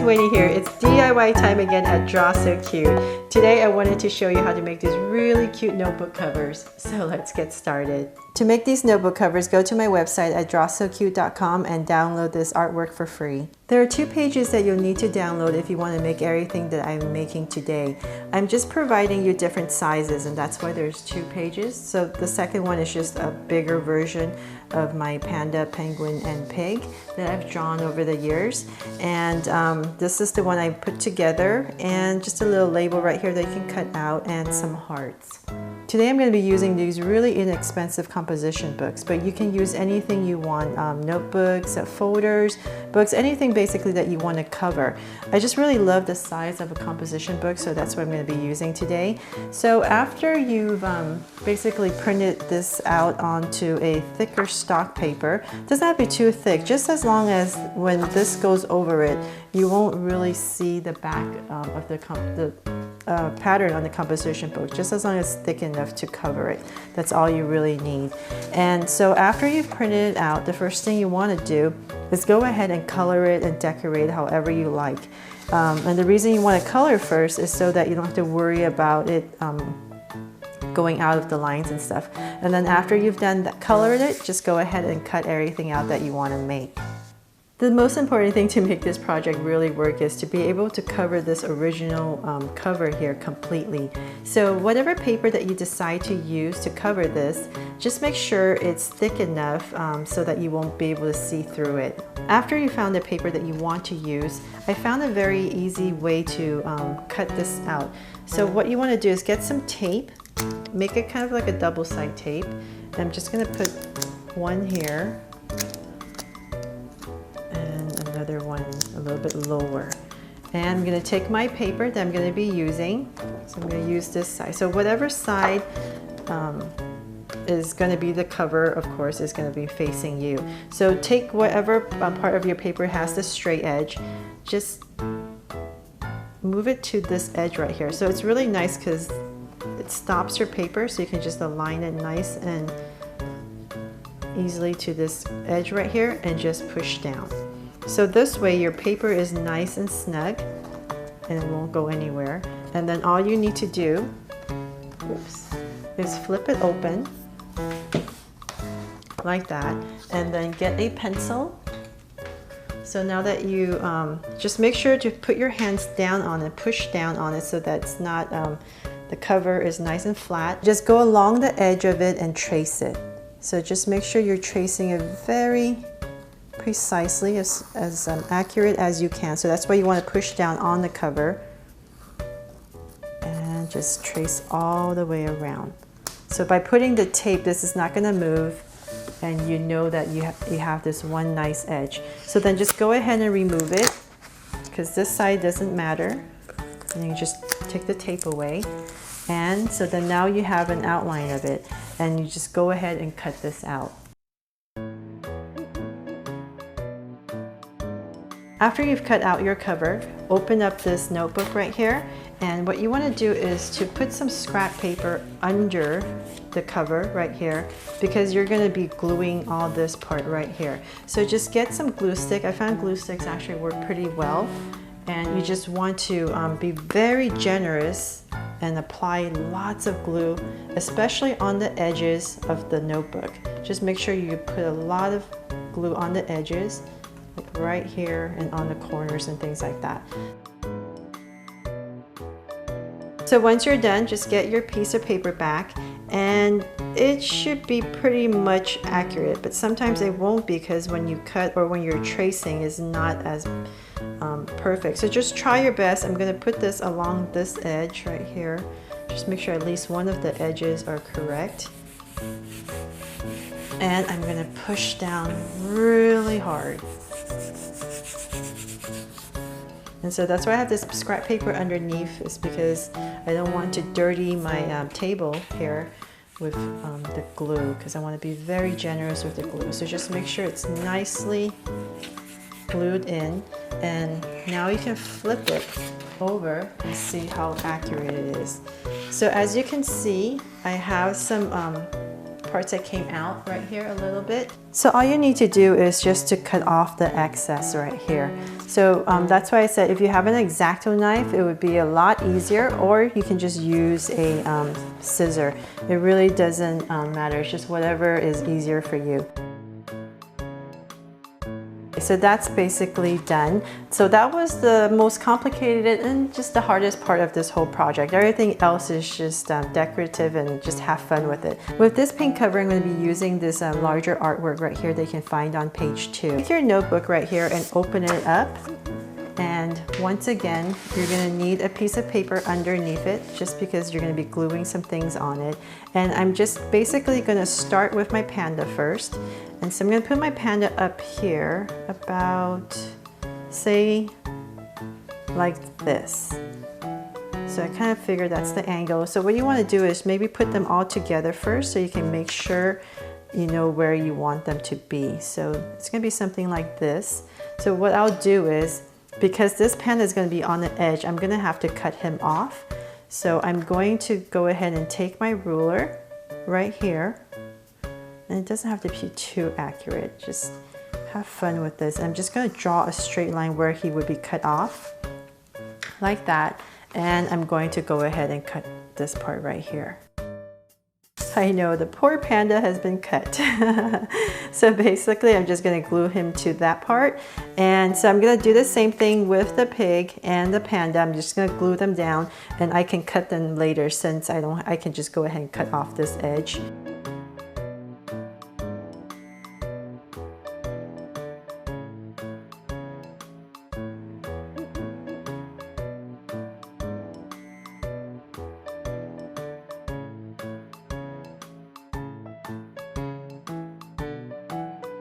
guys, Winnie here. It's DIY time again at Draw So Cute. Today I wanted to show you how to make these really cute notebook covers. So let's get started. To make these notebook covers, go to my website at drawsocute.com and download this artwork for free. There are 2 pages that you'll need to download if you want to make everything that I'm making today. I'm just providing you different sizes, and that's why there's 2 pages. So the second one is just a bigger version of my panda, penguin, and pig that I've drawn over the years. And this is the one I put together, and just a little label right here that you can cut out and some hearts. Today I'm going to be using these really inexpensive composition books, but you can use anything you want, notebooks, folders, books, anything basically that you want to cover. I just really love the size of a composition book, so that's what I'm going to be using today. So after you've basically printed this out onto a thicker stock paper, it doesn't have to be too thick, just as long as when this goes over it, you won't really see the back of the pattern on the composition book, just as long as it's thick enough to cover it. That's all you really need. And so after you've printed it out, the first thing you want to do is go ahead and color it and decorate it however you like. And the reason you want to color first is so that you don't have to worry about it going out of the lines and stuff. And then after you've done that, colored it, just go ahead and cut everything out that you want to make. The most important thing to make this project really work is to be able to cover this original cover here completely. So whatever paper that you decide to use to cover this, just make sure it's thick enough so that you won't be able to see through it. After you found the paper that you want to use, I found a very easy way to cut this out. So what you want to do is get some tape, make it kind of like a double-sided tape. And I'm just going to put one here, another one a little bit lower. And I'm going to take my paper that I'm going to be using. So I'm going to use this side. So whatever side is going to be the cover, of course, is going to be facing you. So take whatever part of your paper has the straight edge, just move it to this edge right here. So it's really nice because it stops your paper, so you can just align it nice and easily to this edge right here and just push down. So this way your paper is nice and snug and it won't go anywhere. And then all you need to do is flip it open like that, and then get a pencil. So now that you just make sure to put your hands down on it, push down on it so that it's not, the cover is nice and flat. Just go along the edge of it and trace it. So just make sure you're tracing it very precisely, as accurate as you can. So that's why you want to push down on the cover and just trace all the way around. So by putting the tape, this is not going to move, and you know that you have this one nice edge. So then just go ahead and remove it, because this side doesn't matter, and you just take the tape away. And so then now you have an outline of it, and you just go ahead and cut this out. After you've cut out your cover, open up this notebook right here, and what you want to do is to put some scrap paper under the cover right here, because you're going to be gluing all this part right here. So just get some glue stick. I found glue sticks actually work pretty well, and you just want to be very generous and apply lots of glue, especially on the edges of the notebook. Just make sure you put a lot of glue on the edges, like right here and on the corners and things like that. So once you're done, just get your piece of paper back, and it should be pretty much accurate, but sometimes it won't, because when you cut or when you're tracing is not as perfect. So just try your best. I'm going to put this along this edge right here. Just make sure at least one of the edges are correct. And I'm going to push down really hard. And so that's why I have this scrap paper underneath, is because I don't want to dirty my table here with the glue, because I want to be very generous with the glue. So just make sure it's nicely glued in, and now you can flip it over and see how accurate it is. So as you can see, I have some parts that came out right here a little bit. So all you need to do is just to cut off the excess right here. So that's why I said if you have an X-Acto knife, it would be a lot easier, or you can just use a scissor. It really doesn't matter, it's just whatever is easier for you. So that's basically done. So that was the most complicated and just the hardest part of this whole project. Everything else is just decorative and just have fun with it. With this paint cover, I'm going to be using this larger artwork right here that you can find on page 2. Take your notebook right here and open it up. And once again, you're going to need a piece of paper underneath it just because you're going to be gluing some things on it. And I'm just basically going to start with my panda first. And so I'm going to put my panda up here about, say, like this. So I kind of figured that's the angle. So what you want to do is maybe put them all together first so you can make sure you know where you want them to be. So it's going to be something like this. So what I'll do is, because this panda is going to be on the edge, I'm going to have to cut him off. So I'm going to go ahead and take my ruler right here. And it doesn't have to be too accurate, just have fun with this. I'm just going to draw a straight line where he would be cut off, like that. And I'm going to go ahead and cut this part right here. I know, the poor panda has been cut. So basically I'm just going to glue him to that part. And so I'm going to do the same thing with the pig and the panda. I'm just going to glue them down, and I can cut them later since I can just go ahead and cut off this edge.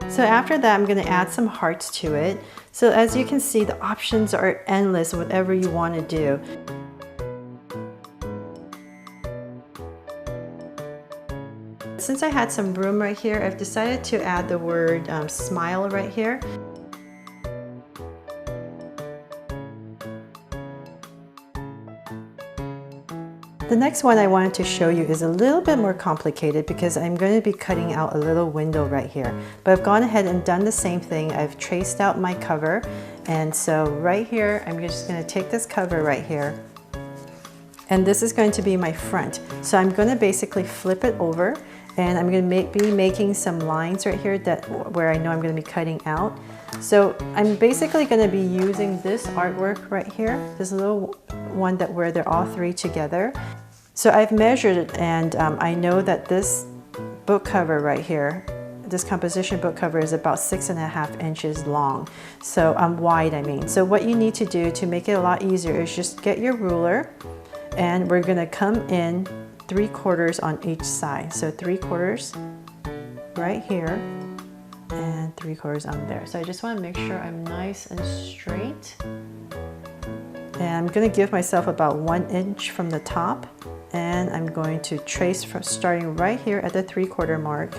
So after that, I'm going to add some hearts to it. So as you can see, the options are endless, whatever you want to do. Since I had some room right here, I've decided to add the word smile right here. The next one I wanted to show you is a little bit more complicated because I'm going to be cutting out a little window right here. But I've gone ahead and done the same thing. I've traced out my cover. And so right here, I'm just going to take this cover right here. And this is going to be my front. So I'm going to basically flip it over, and I'm going to be making some lines right here where I know I'm going to be cutting out. So I'm basically going to be using this artwork right here, this little one where they're all three together. So I've measured it, and I know that this book cover right here, this composition book cover, is about 6.5 inches long. So wide, I mean. So what you need to do to make it a lot easier is just get your ruler, and we're going to come in 3/4 on each side. So 3/4 right here and 3/4 on there. So I just want to make sure I'm nice and straight. And I'm going to give myself about 1 inch from the top, and I'm going to trace from starting right here at the 3/4 mark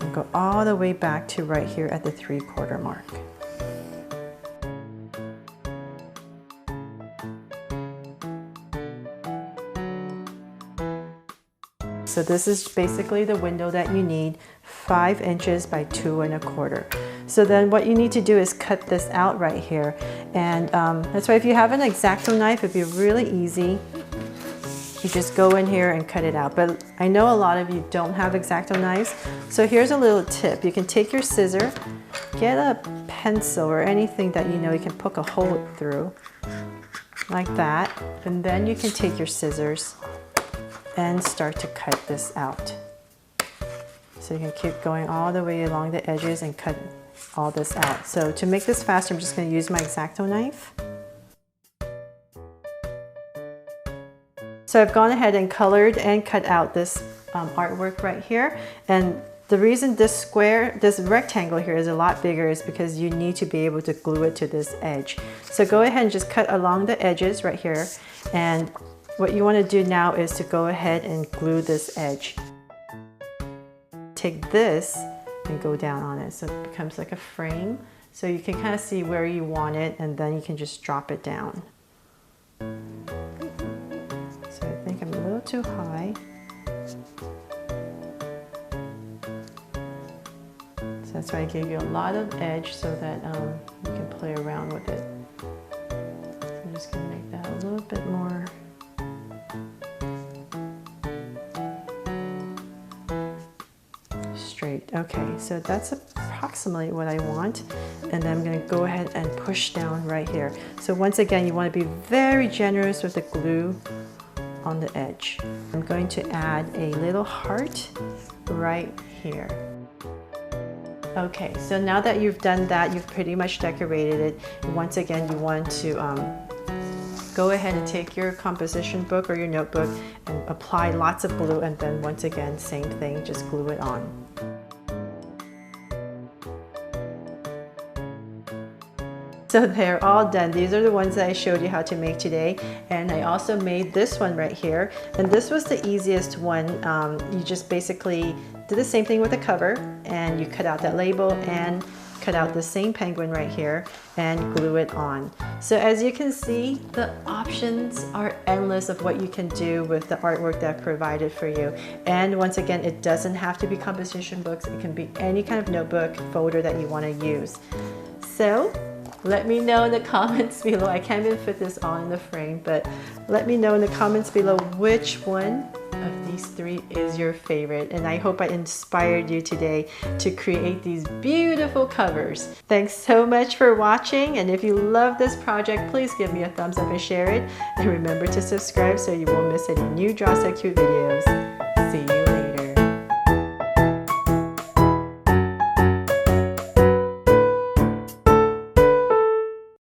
and go all the way back to right here at the 3/4 mark. So this is basically the window that you need, 5 inches by 2 1/4. So then what you need to do is cut this out right here. And that's why if you have an X-Acto knife, it'd be really easy. You just go in here and cut it out. But I know a lot of you don't have X-Acto knives. So here's a little tip. You can take your scissor, get a pencil or anything that you know you can poke a hole through, like that. And then you can take your scissors and start to cut this out. So you can keep going all the way along the edges and cut all this out. So to make this faster, I'm just going to use my X-Acto knife. So I've gone ahead and colored and cut out this artwork right here. And the reason this rectangle here is a lot bigger is because you need to be able to glue it to this edge. So go ahead and just cut along the edges right here. And what you want to do now is to go ahead and glue this edge. Take this and go down on it so it becomes like a frame. So you can kind of see where you want it, and then you can just drop it down. So I think I'm a little too high. That's why I gave you a lot of edge so that you can play around with it. I'm just going to make that a little bit more straight. Okay, so that's approximately what I want. And then I'm going to go ahead and push down right here. So once again, you want to be very generous with the glue on the edge. I'm going to add a little heart right here. Okay, so now that you've done that, you've pretty much decorated it. Once again, you want to go ahead and take your composition book or your notebook and apply lots of glue, and then once again, same thing, just glue it on. So they're all done. These are the ones that I showed you how to make today. And I also made this one right here. And this was the easiest one. You just basically do the same thing with the cover, and you cut out that label and cut out the same penguin right here and glue it on. So as you can see, the options are endless of what you can do with the artwork that I've provided for you. And once again, it doesn't have to be composition books. It can be any kind of notebook folder that you want to use. So let me know in the comments below. I can't even fit this all in the frame, but let me know in the comments below which one of these three is your favorite. And I hope I inspired you today to create these beautiful covers. Thanks so much for watching. And if you love this project, please give me a thumbs up and share it. And remember to subscribe so you won't miss any new Draw So Cute videos. See you